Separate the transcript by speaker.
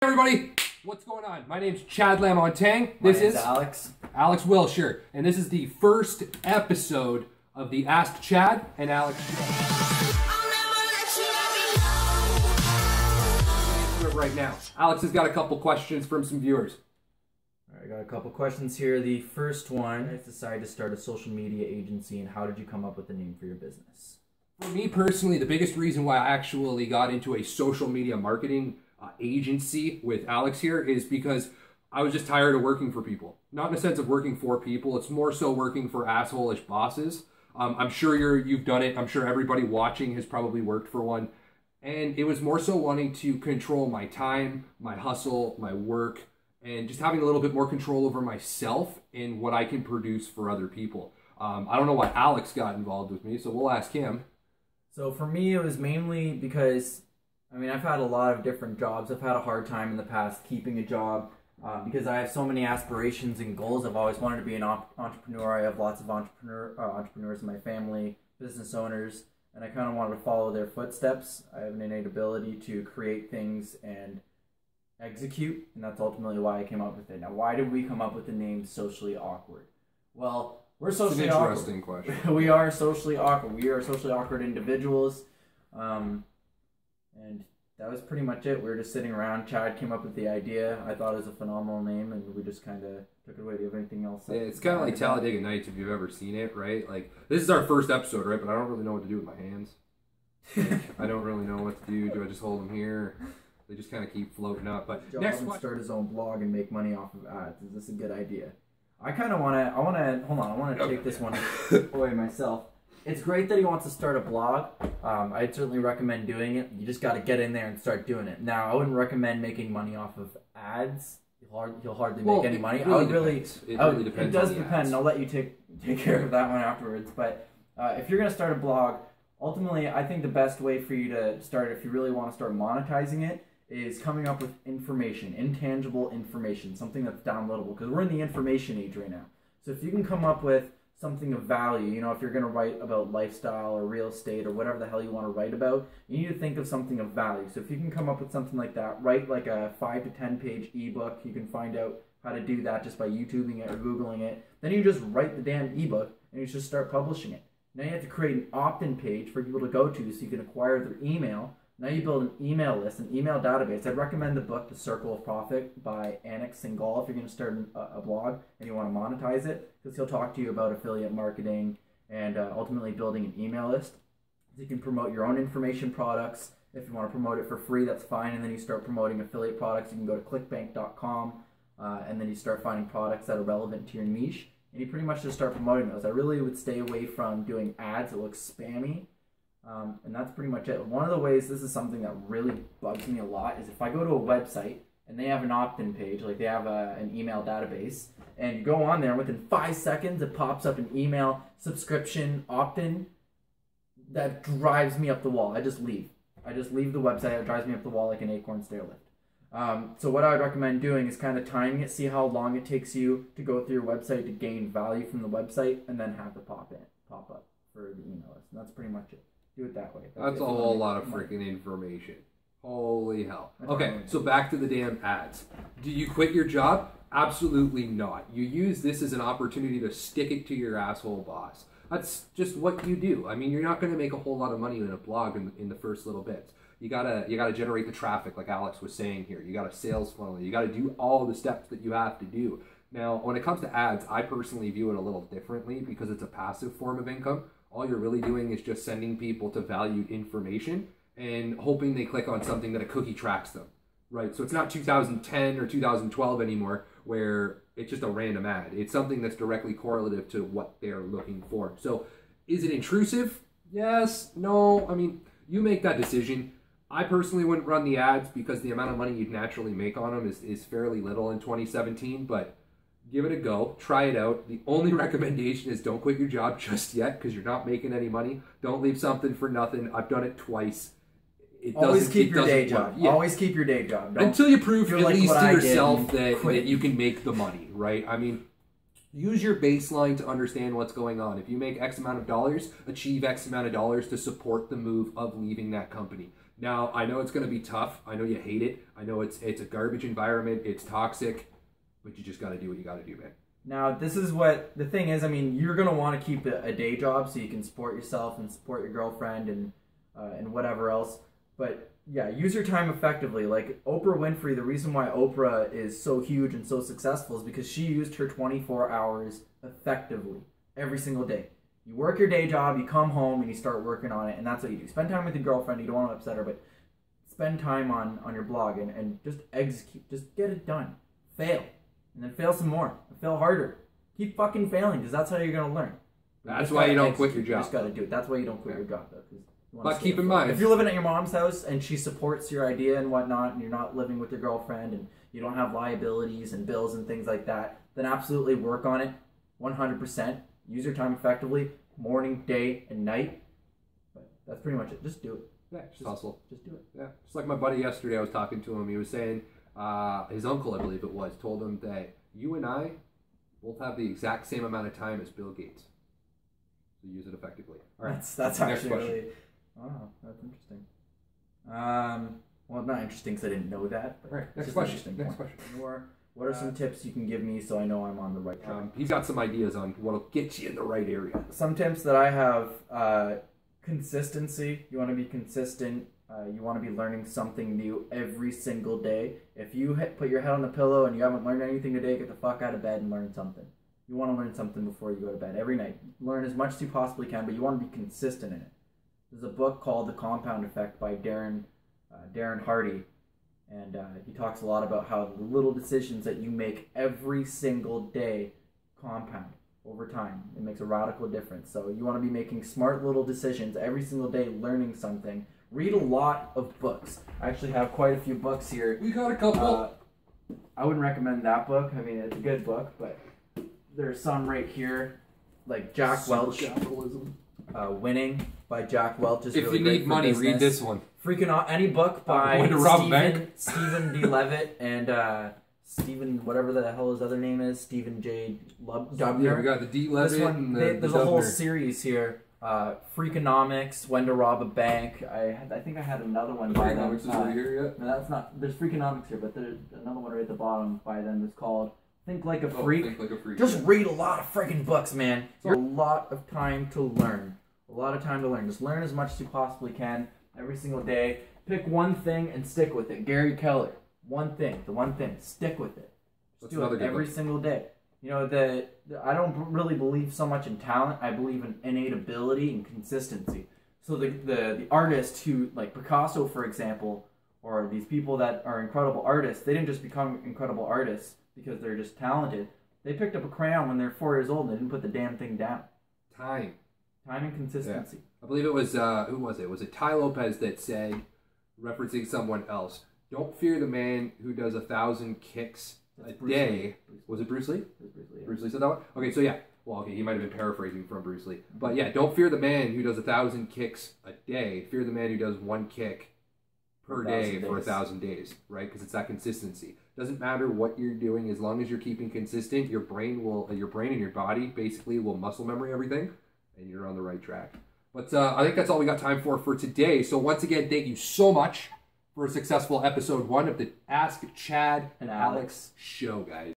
Speaker 1: Everybody, what's going on? My name's Chad Lamontang. This is Alex Wilshire, and this is the first episode of the Ask Chad and Alex show. Right now, Alex has got a couple questions from some viewers.
Speaker 2: All right, I got a couple questions here. The first one is decided to start a social media agency, and how did you come up with the name for your business?
Speaker 1: For me personally, the biggest reason why I actually got into a social media marketing agency with Alex here is because I was just tired of working for people. Not in the sense of working for people, it's more so working for asshole-ish bosses. I'm sure you've done it. I'm sure everybody watching has probably worked for one. And it was more so wanting to control my time, my hustle, my work, and just having a little bit more control over myself and what I can produce for other people. I don't know why Alex got involved with me, so we'll ask him.
Speaker 2: So for me, it was mainly because, I mean, I've had a lot of different jobs. I've had a hard time in the past keeping a job because I have so many aspirations and goals. I've always wanted to be an entrepreneur. I have lots of entrepreneurs in my family, business owners, and I kind of wanted to follow their footsteps. I have an innate ability to create things and execute, and that's ultimately why I came up with it. Now, why did we come up with the name Socially Awkward? Well, we're socially awkward.
Speaker 1: It's an interesting question.
Speaker 2: We are socially awkward. We are socially awkward individuals, and that was pretty much it. We were just sitting around. Chad came up with the idea. I thought it was a phenomenal name, and we just kind of took it away. Do you have anything else?
Speaker 1: Yeah, it's kind of like Talladega Nights, if you've ever seen it, right? Like, this is our first episode, right? But I don't really know what to do with my hands. I don't really know what to do. Do I just hold them here? They just kind of keep floating up. But
Speaker 2: next one, start his own blog and make money off of ads. Is this a good idea? I kind of want to. Hold on. I want to take this one away myself. It's great that he wants to start a blog. I'd certainly recommend doing it. You just got to get in there and start doing it. Now, I wouldn't recommend making money off of ads. He'll hardly make any money.
Speaker 1: It really depends.
Speaker 2: It does depend. And I'll let you take care of that one afterwards. But if you're going to start a blog, ultimately, I think the best way for you to start, if you really want to start monetizing it, is coming up with information, intangible information, something that's downloadable. Because we're in the information age right now. So if you can come up with something of value, you know, if you're going to write about lifestyle or real estate or whatever the hell you want to write about, you need to think of something of value. So if you can come up with something like that, write like a 5 to 10 page ebook. You can find out how to do that just by YouTubing it or Googling it. Then you just write the damn ebook and you just start publishing it. Now you have to create an opt-in page for people to go to so you can acquire their email. Now you build an email list, an email database. I'd recommend the book, The Circle of Profit by Anik Singhal if you're going to start a blog and you want to monetize it, because he'll talk to you about affiliate marketing and ultimately building an email list. So you can promote your own information products. If you want to promote it for free, that's fine. And then you start promoting affiliate products. You can go to clickbank.com and then you start finding products that are relevant to your niche. And you pretty much just start promoting those. I really would stay away from doing ads that look spammy. And that's pretty much it. One of the ways, this is something that really bugs me a lot, is if I go to a website and they have an opt-in page, like they have an email database, and you go on there, and within 5 seconds it pops up an email subscription opt-in, that drives me up the wall. I just leave. I just leave the website. It drives me up the wall like an acorn stair lift. So what I would recommend doing is kind of timing it, see how long it takes you to go through your website to gain value from the website, and then have the pop up for the email list. And that's pretty much it. Do it that way.
Speaker 1: That's a whole lot of freaking information. Holy hell. Okay, so back to the damn ads. Do you quit your job? Absolutely not. You use this as an opportunity to stick it to your asshole boss. That's just what you do. I mean, you're not going to make a whole lot of money in a blog in the first little bits. You gotta generate the traffic, like Alex was saying here. You got a sales funnel. You got to do all the steps that you have to do. Now, when it comes to ads, I personally view it a little differently because it's a passive form of income. All you're really doing is just sending people to valued information and hoping they click on something that a cookie tracks them, right? So it's not 2010 or 2012 anymore where it's just a random ad. It's something that's directly correlative to what they're looking for. So is it intrusive? Yes, no. I mean, you make that decision. I personally wouldn't run the ads because the amount of money you'd naturally make on them is fairly little in 2017, but give it a go. Try it out. The only recommendation is don't quit your job just yet because you're not making any money. Don't leave something for nothing. I've done it twice.
Speaker 2: Always keep your day job. Yeah. Always keep your day job.
Speaker 1: Until you prove at least to yourself that you can make the money, right? I mean, use your baseline to understand what's going on. If you make X amount of dollars, achieve X amount of dollars to support the move of leaving that company. Now, I know it's going to be tough. I know you hate it. I know it's a garbage environment. It's toxic. But you just got to do what you got to do, man.
Speaker 2: Now, this is what the thing is. I mean, you're going to want to keep a day job so you can support yourself and support your girlfriend and whatever else. But yeah, use your time effectively. Like Oprah Winfrey, the reason why Oprah is so huge and so successful is because she used her 24 hours effectively every single day. You work your day job, you come home, and you start working on it, and that's what you do. Spend time with your girlfriend. You don't want to upset her, but spend time on your blog and just execute. Just get it done. Fail. And then fail some more. And fail harder. Keep fucking failing, because that's how you're going to learn.
Speaker 1: That's why you don't quit your job.
Speaker 2: You just got to do it. That's why you don't quit your job, though.
Speaker 1: But keep in mind,
Speaker 2: if you're living at your mom's house and she supports your idea and whatnot, and you're not living with your girlfriend and you don't have liabilities and bills and things like that, then absolutely work on it 100%. Use your time effectively, morning, day, and night. But that's pretty much it. Just do it.
Speaker 1: Yeah, just hustle.
Speaker 2: Just do it.
Speaker 1: Yeah, just like my buddy yesterday, I was talking to him. He was saying his uncle, I believe it was, told him that you and I both have the exact same amount of time as Bill Gates. So use it effectively. All right,
Speaker 2: that's actually really. Oh, that's interesting. Well, not interesting because I didn't know that. But
Speaker 1: all right, next question. Next question.
Speaker 2: What are some tips you can give me so I know I'm on the right track?
Speaker 1: He's got some ideas on what'll get you in the right area.
Speaker 2: Some tips that I have: consistency. You want to be consistent. You want to be learning something new every single day. If you put your head on the pillow and you haven't learned anything today, get the fuck out of bed and learn something. You want to learn something before you go to bed every night. Learn as much as you possibly can, but you want to be consistent in it. There's a book called The Compound Effect by Darren Hardy, and he talks a lot about how the little decisions that you make every single day compound over time. It makes a radical difference. So you want to be making smart little decisions every single day, learning something. Read a lot of books. I actually have quite a few books here.
Speaker 1: We got a couple.
Speaker 2: I wouldn't recommend that book. I mean, it's a good book, but there's some right here, like Jack Welch.
Speaker 1: Capitalism.
Speaker 2: Winning by Jack Welch is
Speaker 1: if
Speaker 2: really
Speaker 1: you
Speaker 2: great
Speaker 1: need money, read this one.
Speaker 2: Freaking any book by Stephen D. Levitt and Stephen, whatever the hell his other name is, Stephen J. Dubner.
Speaker 1: Yeah, we got the D. Levitt.
Speaker 2: This one, there's a whole series here. Freakonomics, When to Rob a Bank. I think I had another one by them.
Speaker 1: Freakonomics is over here yet?
Speaker 2: No, that's not. There's Freakonomics here, but there's another one right at the bottom by them that's called Think Like a Freak.
Speaker 1: Think Like a Freak.
Speaker 2: Just read a lot of freaking books, man. It's a lot of time to learn. A lot of time to learn. Just learn as much as you possibly can every single day. Pick one thing and stick with it. Gary Keller. One thing. The one thing. Stick with it. Just do it every single day. You know, I don't really believe so much in talent. I believe in innate ability and consistency. So the artist who, like Picasso, for example, or these people that are incredible artists, they didn't just become incredible artists because they're just talented. They picked up a crayon when they're 4 years old and they didn't put the damn thing down.
Speaker 1: Time
Speaker 2: and consistency.
Speaker 1: Yeah. I believe it was, who was it? Was it Ty Lopez that said, referencing someone else, don't fear the man who does 1,000 kicks a day. Was it Bruce Lee? Bruce Lee said that one? Okay, so yeah. Well, okay, he might have been paraphrasing from Bruce Lee. But yeah, don't fear the man who does 1,000 kicks a day. Fear the man who does one kick per day for 1,000 days, right? Because it's that consistency. Doesn't matter what you're doing, as long as you're keeping consistent, your brain and your body basically will muscle memory everything, and you're on the right track. But I think that's all we got time for today. So once again, thank you so much for a successful episode 1 of the Ask Chad and Alex show, guys.